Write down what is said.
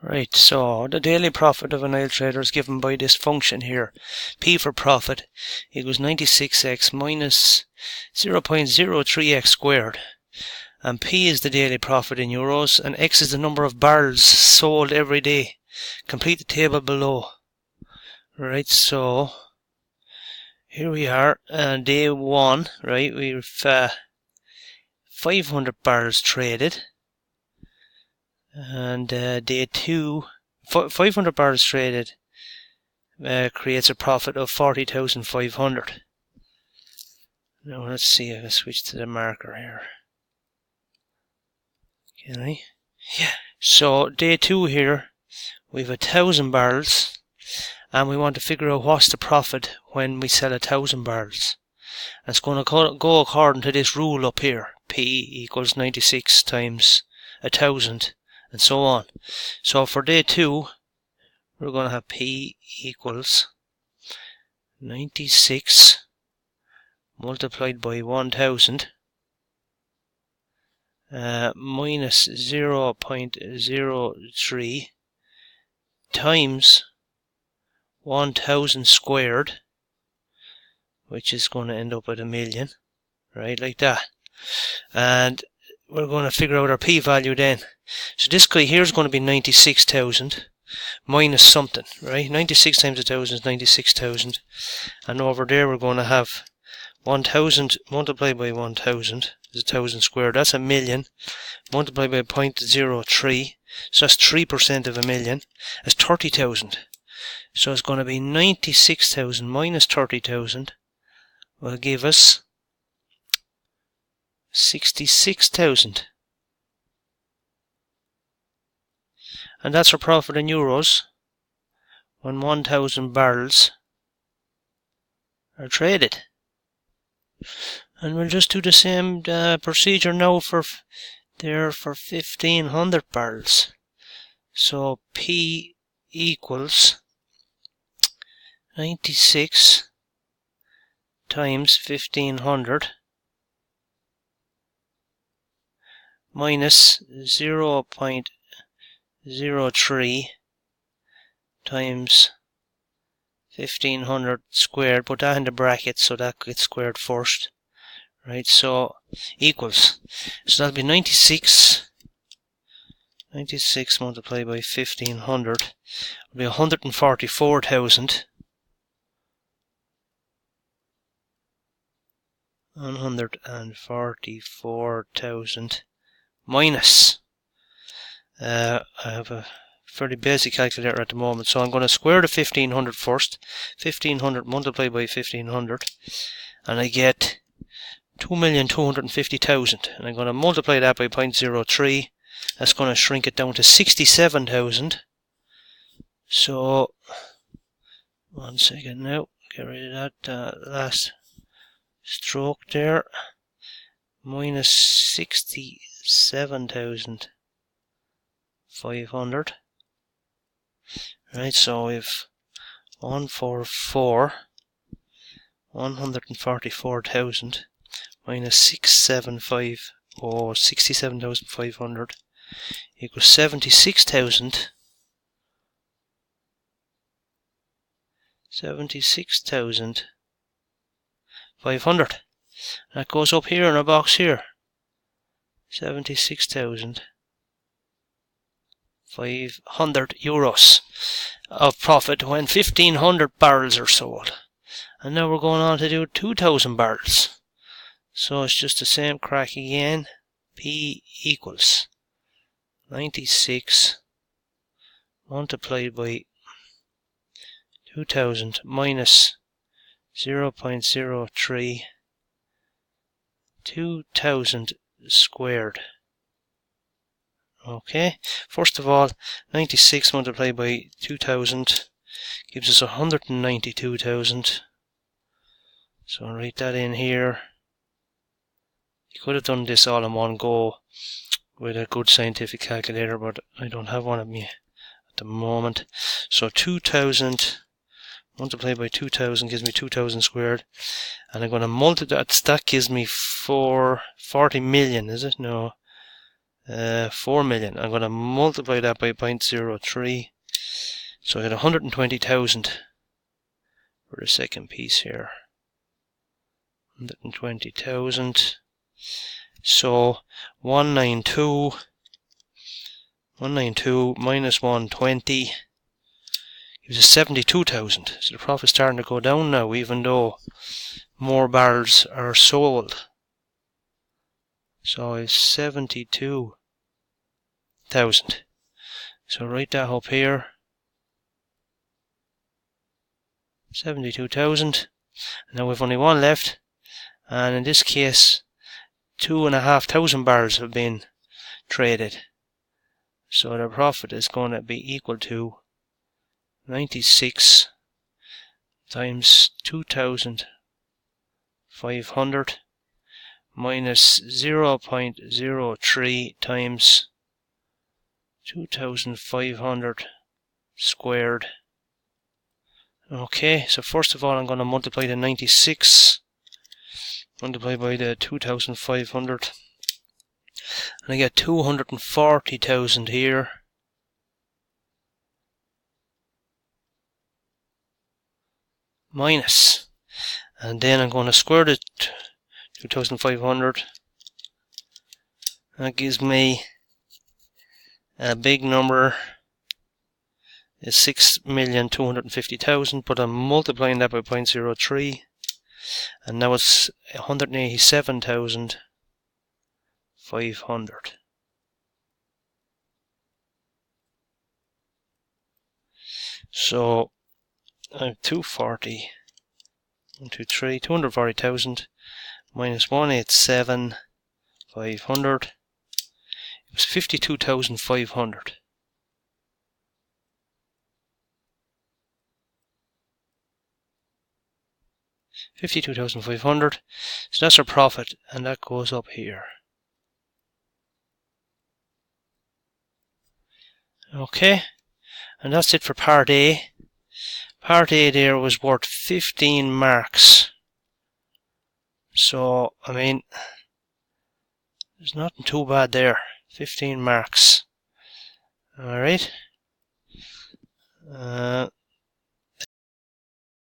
Right, so the daily profit of an oil trader is given by this function here. P for profit equals 96x minus 0.03x squared. And P is the daily profit in euros, and X is the number of barrels sold every day. Complete the table below. Right, so here we are, day 1, right, we've 500 barrels traded. And day 2, 500 barrels traded creates a profit of 40,500. Now let's see if I switch to the marker here. Can I? Yeah. So day 2 here, we've 1,000 barrels, and we want to figure out what's the profit when we sell 1,000 barrels. And it's going to go according to this rule up here. P equals 96 times 1,000. And so on. So for day 2, we're going to have P equals 96 multiplied by 1,000 minus 0.03 times 1,000 squared, which is going to end up at 1,000,000, right, like that. And we're going to figure out our p-value then. So this guy here is going to be 96,000 minus something, right? 96 times 1,000 is 96,000. And over there we're going to have 1,000 multiplied by 1,000 is 1,000 squared. That's 1,000,000 multiplied by 0.03. So that's 3% of 1,000,000. That's 30,000. So it's going to be 96,000 minus 30,000 will give us 66,000. And that's our profit in euros when 1,000 barrels are traded. And we'll just do the same procedure now for 1,500 barrels. So P equals 96 times 1,500 minus 0.03 times 1,500 squared. Put that in the bracket so that gets squared first. Right, so equals. So that'll be 96 multiplied by 1,500 will be 144,000. 144,000 minus. I have a fairly basic calculator at the moment, so I'm going to square the 1,500 first. 1,500 multiplied by 1,500, and I get 2,250,000. And I'm going to multiply that by 0.03. That's going to shrink it down to 67,000. So, 1 second now. Get rid of that last stroke there. Minus 67,500. Right, so we've 144,000 minus 67,500 equals 76,000. 76,500. That goes up here in a box here. 76,500 euros of profit when 1,500 barrels are sold. And now we're going on to do 2,000 barrels. So it's just the same crack again. P equals 96 multiplied by 2,000 minus 0.03 2,000 squared. Okay, first of all, 96 multiplied by 2,000 gives us 192,000. So I'll write that in here. You could have done this all in one go with a good scientific calculator, but I don't have one of me at the moment. So 2,000 multiplied by 2,000 gives me 2,000 squared, and I'm going to multiply that gives me 40 million, is it? No, 4 million. I'm going to multiply that by 0.03. So I get 120,000 for the second piece here. 120,000. So 192 minus 120 gives us 72,000. So the profit's starting to go down now, even though more barrels are sold. So it's 72,000. So write that up here. 72,000. Now we've only one left, and in this case 2,500 barrels have been traded. So the profit is going to be equal to 96 times 2,500 minus 0.03 times 2,500 squared. Okay, so first of all I'm going to multiply the 96, multiply by the 2,500, and I get 240,000 here. Minus, and then I'm going to square the 2,500. That gives me a big number. Is 6,250,000, but I'm multiplying that by 0.03, and now it's 187,500. So I have 240,000 minus 187,500. It was 52,500. 52,500. So that's our profit, and that goes up here. Okay, and that's it for part A. Part A there was worth 15 marks. So, I mean, there's nothing too bad there. 15 marks. Alright.